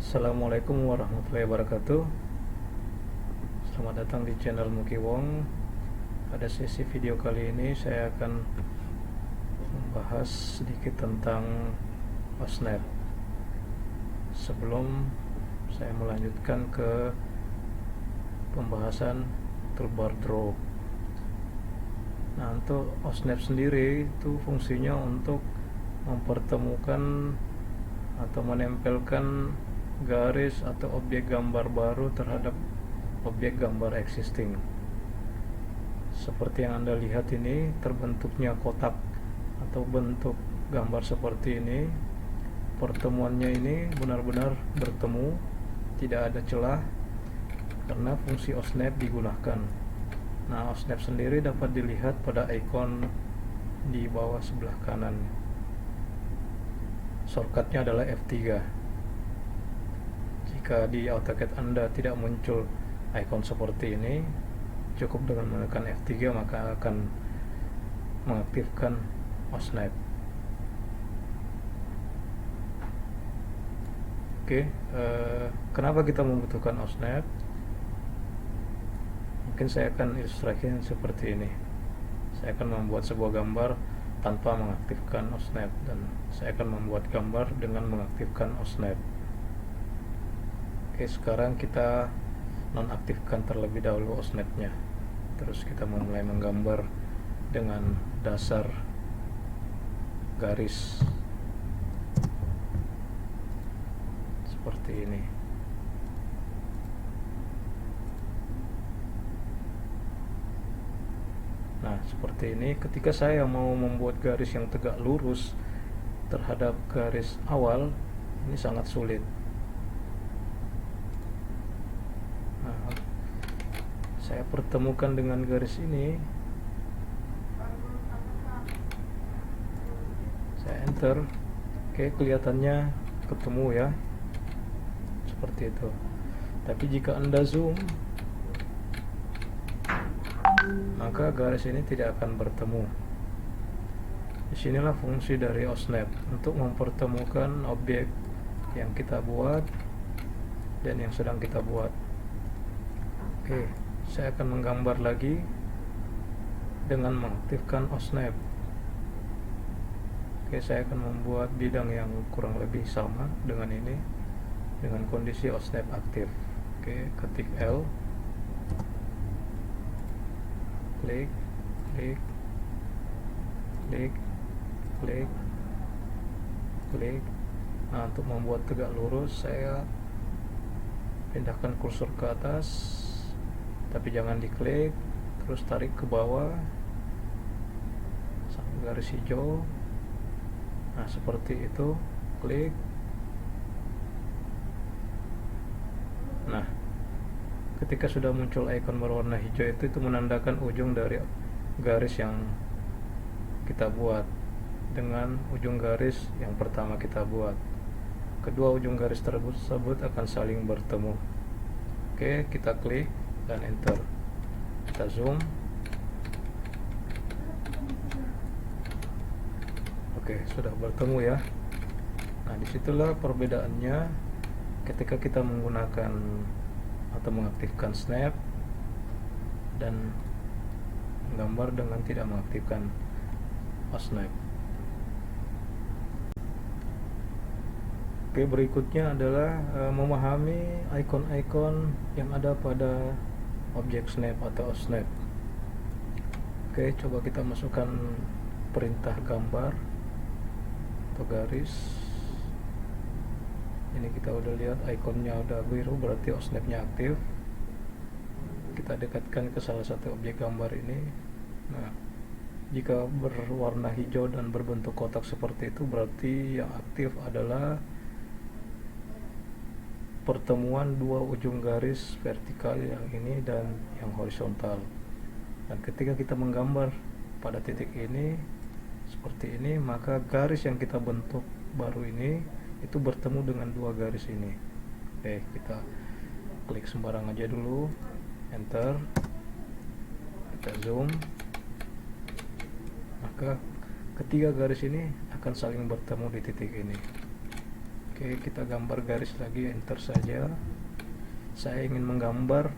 Assalamualaikum warahmatullahi wabarakatuh. Selamat datang di channel Muki Wong. Pada sesi video kali ini saya akan membahas sedikit tentang OSNAP. Sebelum saya melanjutkan ke pembahasan toolbar draw. Nah, untuk OSNAP sendiri itu fungsinya untuk mempertemukan atau menempelkan garis atau objek gambar baru terhadap objek gambar existing. Seperti yang Anda lihat ini, terbentuknya kotak atau bentuk gambar seperti ini. Pertemuannya ini benar-benar bertemu, tidak ada celah karena fungsi OSNAP digunakan. Nah, OSNAP sendiri dapat dilihat pada ikon di bawah sebelah kanan. Shortcutnya adalah F3. Jika di AutoCAD Anda tidak muncul ikon seperti ini, cukup dengan menekan F3 maka akan mengaktifkan OSNAP. Kenapa kita membutuhkan OSNAP? Mungkin saya akan ilustrasikan seperti ini. Saya akan membuat sebuah gambar tanpa mengaktifkan OSNAP, dan saya akan membuat gambar dengan mengaktifkan OSNAP. Sekarang kita nonaktifkan terlebih dahulu OSNAP-nya. Terus kita mulai menggambar dengan dasar garis seperti ini. Nah, seperti ini. Ketika saya mau membuat garis yang tegak lurus terhadap garis awal, ini sangat sulit. Nah, saya pertemukan dengan garis ini. Saya enter. Kelihatannya ketemu ya. Seperti itu. Tapi jika Anda zoom, maka garis ini tidak akan bertemu. Disinilah fungsi dari OSNAP, untuk mempertemukan objek yang kita buat dan yang sedang kita buat. Saya akan menggambar lagi dengan mengaktifkan OSNAP. Saya akan membuat bidang yang kurang lebih sama dengan ini, dengan kondisi OSNAP aktif. Ketik L, klik, klik, klik, klik, klik. Nah, untuk membuat tegak lurus, saya pindahkan kursor ke atas, tapi jangan diklik, terus tarik ke bawah sampai garis hijau. Nah, seperti itu. Klik. Nah, ketika sudah muncul ikon berwarna hijau itu menandakan ujung dari garis yang kita buat dengan ujung garis yang pertama kita buat. Kedua ujung garis tersebut akan saling bertemu. Kita klik dan enter. Kita zoom. Sudah bertemu ya. Nah, disitulah perbedaannya ketika kita menggunakan atau mengaktifkan snap dan menggambar dengan tidak mengaktifkan OSNAP. Berikutnya adalah memahami ikon-ikon yang ada pada objek snap atau OSNAP. Coba kita masukkan perintah gambar atau garis. Ini kita udah lihat ikonnya udah biru, berarti OSNAP-nya aktif. Kita dekatkan ke salah satu objek gambar ini. Nah, jika berwarna hijau dan berbentuk kotak seperti itu, berarti yang aktif adalah pertemuan dua ujung garis vertikal, yang ini dan yang horizontal. Dan ketika kita menggambar pada titik ini seperti ini, maka garis yang kita bentuk baru ini itu bertemu dengan dua garis ini. Kita klik sembarang aja dulu, enter, kita zoom, maka ketiga garis ini akan saling bertemu di titik ini. Oke, kita gambar garis lagi, enter saja. Saya ingin menggambar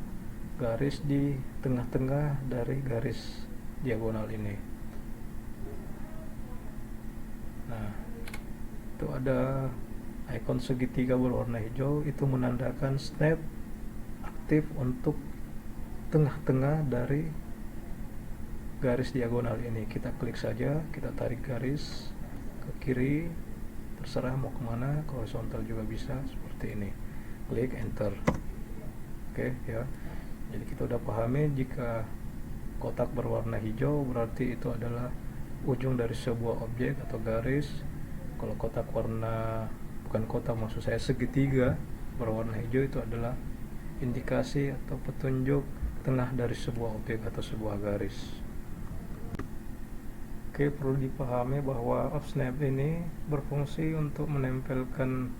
garis di tengah-tengah dari garis diagonal ini. Nah, itu ada ikon segitiga berwarna hijau, itu menandakan snap aktif untuk tengah-tengah dari garis diagonal ini. Kita klik saja, kita tarik garis ke kiri, terserah mau kemana, ke horizontal juga bisa, seperti ini. Klik enter. Oke ya, jadi kita udah pahami jika kotak berwarna hijau berarti itu adalah ujung dari sebuah objek atau garis. Kalau kotak warna, bukan kotak, maksud saya segitiga berwarna hijau, itu adalah indikasi atau petunjuk tengah dari sebuah objek atau sebuah garis. Oke, perlu dipahami bahwa OffSnap ini berfungsi untuk menempelkan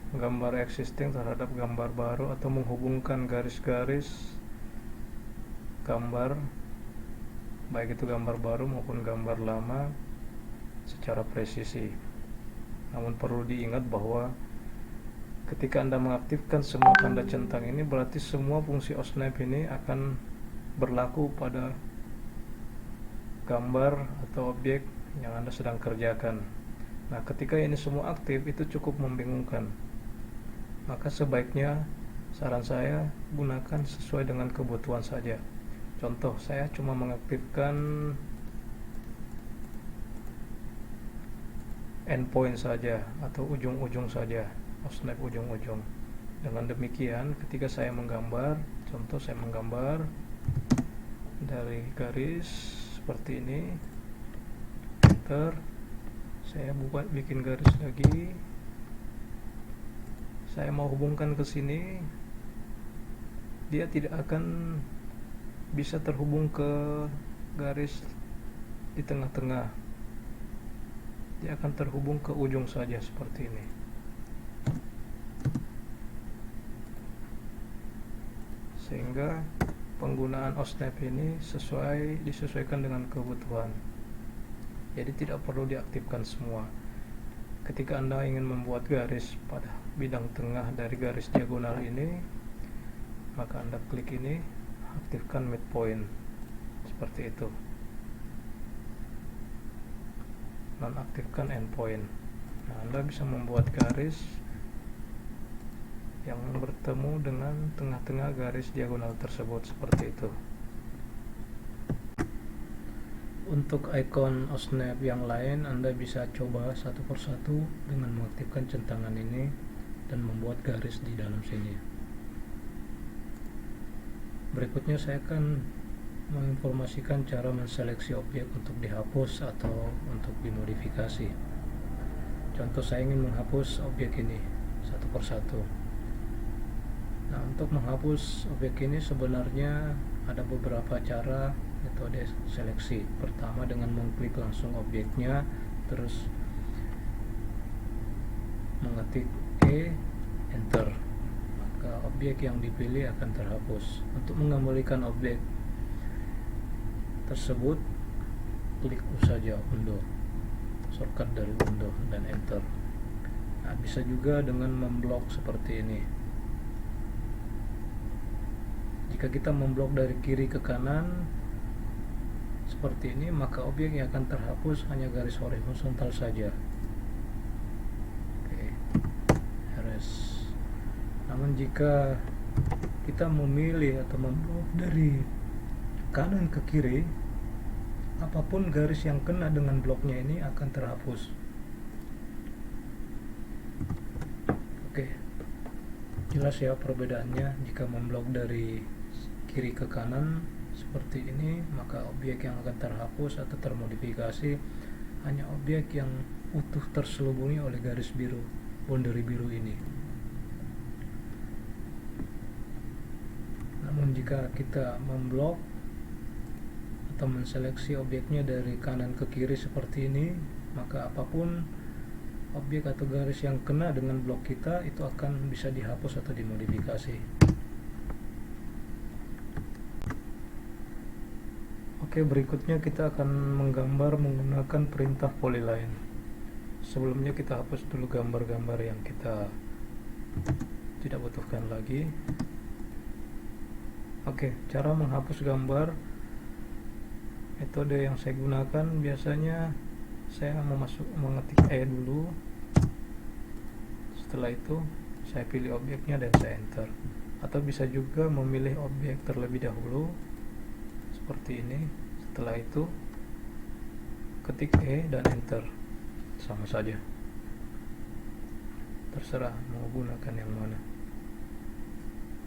gambar existing terhadap gambar baru atau menghubungkan garis-garis gambar, baik itu gambar baru maupun gambar lama, secara presisi. Namun perlu diingat bahwa ketika Anda mengaktifkan semua tanda centang ini, berarti semua fungsi OffSnap ini akan berlaku pada gambar atau objek yang Anda sedang kerjakan. Nah, ketika ini semua aktif, itu cukup membingungkan. Maka sebaiknya, saran saya, gunakan sesuai dengan kebutuhan saja. Contoh, saya cuma mengaktifkan endpoint saja atau ujung-ujung saja, OffSnap ujung-ujung. Dengan demikian, ketika saya menggambar, contoh saya menggambar dari garis seperti ini, enter, saya bikin garis lagi, saya mau hubungkan ke sini, dia tidak akan bisa terhubung ke garis di tengah-tengah, dia akan terhubung ke ujung saja seperti ini. Sehingga penggunaan OffSnap ini disesuaikan dengan kebutuhan. Jadi tidak perlu diaktifkan semua. Ketika Anda ingin membuat garis pada bidang tengah dari garis diagonal ini, maka Anda klik ini, aktifkan midpoint seperti itu, nonaktifkan endpoint. Nah, Anda bisa membuat garis yang bertemu dengan tengah-tengah garis diagonal tersebut seperti itu. Untuk ikon OffSnap yang lain, Anda bisa coba satu persatu dengan mengaktifkan centangan ini dan membuat garis di dalam sini. Berikutnya saya akan menginformasikan cara menseleksi objek untuk dihapus atau untuk dimodifikasi. Contoh, saya ingin menghapus objek ini satu persatu. Nah, untuk menghapus objek ini sebenarnya ada beberapa cara metode seleksi. Pertama, dengan mengklik langsung objeknya, terus mengetik enter, maka objek yang dipilih akan terhapus. Untuk mengembalikan objek tersebut, klik saja undo, shortcut dari undo dan enter. Nah, bisa juga dengan memblok seperti ini. Jika kita memblok dari kiri ke kanan seperti ini, maka objek yang akan terhapus hanya garis horizontal saja. Oke, erase. Namun jika kita memilih atau memblok dari kanan ke kiri, apapun garis yang kena dengan bloknya ini akan terhapus. Oke, jelas ya perbedaannya. Jika memblok dari kiri ke kanan seperti ini, maka objek yang akan terhapus atau termodifikasi hanya objek yang utuh terselubungi oleh garis biru, boundary biru ini. Namun jika kita memblok atau menseleksi objeknya dari kanan ke kiri seperti ini, maka apapun objek atau garis yang kena dengan blok kita itu akan bisa dihapus atau dimodifikasi. Oke, berikutnya kita akan menggambar menggunakan perintah polyline. Sebelumnya kita hapus dulu gambar-gambar yang kita tidak butuhkan lagi. Oke, cara menghapus gambar, metode yang saya gunakan biasanya saya mengetik E dulu. Setelah itu saya pilih objeknya dan saya enter, atau bisa juga memilih objek terlebih dahulu seperti ini. Setelah itu ketik E dan enter, sama saja, terserah mau gunakan yang mana.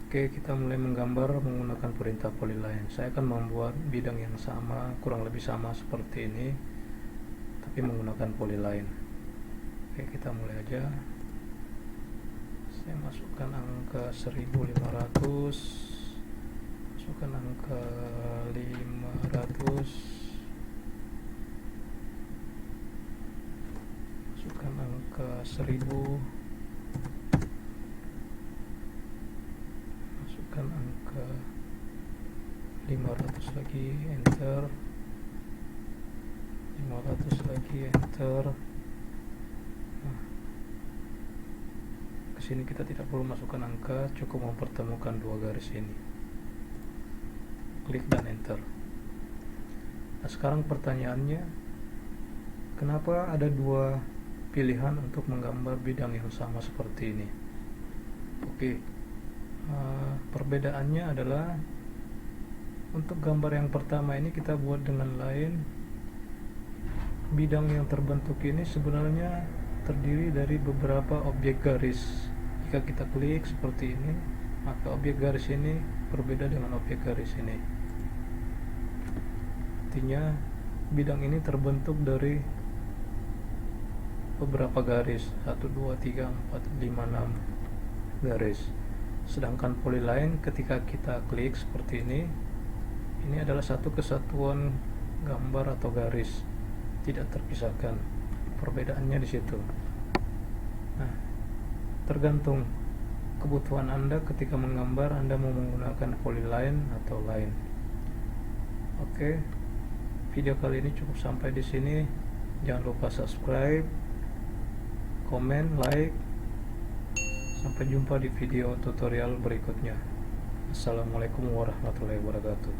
Oke, kita mulai menggambar menggunakan perintah polyline. Saya akan membuat bidang yang sama, kurang lebih sama seperti ini, tapi menggunakan polyline. Oke, kita mulai aja. Saya masukkan angka 1500, masukkan angka 500, masukkan angka 1000, masukkan angka 500 lagi, enter, 500 lagi, enter. Sini kita tidak perlu masukkan angka, cukup mempertemukan dua garis ini, klik dan enter. Nah, sekarang pertanyaannya, kenapa ada dua pilihan untuk menggambar bidang yang sama seperti ini? Oke, perbedaannya adalah untuk gambar yang pertama ini kita buat dengan lain. Bidang yang terbentuk ini sebenarnya terdiri dari beberapa objek garis. Jika kita klik seperti ini, maka objek garis ini berbeda dengan objek garis ini. Artinya bidang ini terbentuk dari beberapa garis, 1, 2, 3, 4, 5, 6 garis. Sedangkan polyline ketika kita klik seperti ini adalah satu kesatuan gambar atau garis, tidak terpisahkan. Perbedaannya di situ. Nah, tergantung kebutuhan Anda ketika menggambar, Anda mau menggunakan polyline atau line. Oke, video kali ini cukup sampai di sini. Jangan lupa subscribe, komen, like. Sampai jumpa di video tutorial berikutnya. Assalamualaikum warahmatullahi wabarakatuh.